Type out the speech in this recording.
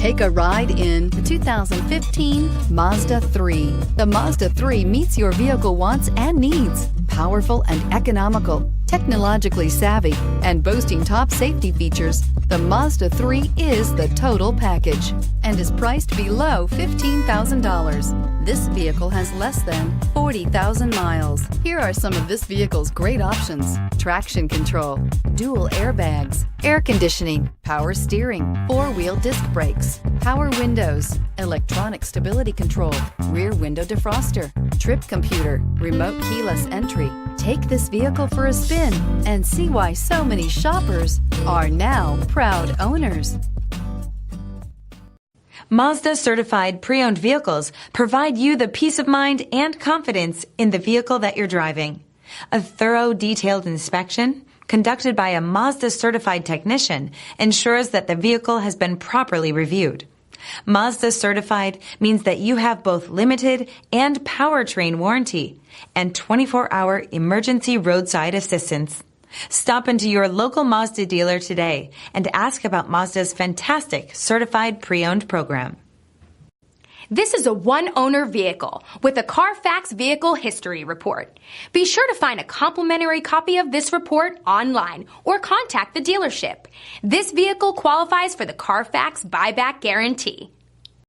Take a ride in the 2015 Mazda 3. The Mazda 3 meets your vehicle wants and needs. Powerful and economical, technologically savvy, and boasting top safety features, the Mazda 3 is the total package and is priced below $15,000. This vehicle has less than 40,000 miles. Here are some of this vehicle's great options: traction control, dual airbags, air conditioning, power steering, four-wheel disc brakes, power windows, electronic stability control, rear window defroster, trip computer, remote keyless entry. Take this vehicle for a spin and see why so many shoppers are now proud owners. Mazda certified pre-owned vehicles provide you the peace of mind and confidence in the vehicle that you're driving. A thorough, detailed inspection conducted by a Mazda certified technician ensures that the vehicle has been properly reviewed. Mazda certified means that you have both limited and powertrain warranty and 24-hour emergency roadside assistance. Stop into your local Mazda dealer today and ask about Mazda's fantastic certified pre-owned program. This is a one-owner vehicle with a CARFAX Vehicle History Report. Be sure to find a complimentary copy of this report online or contact the dealership. This vehicle qualifies for the CARFAX Buyback Guarantee.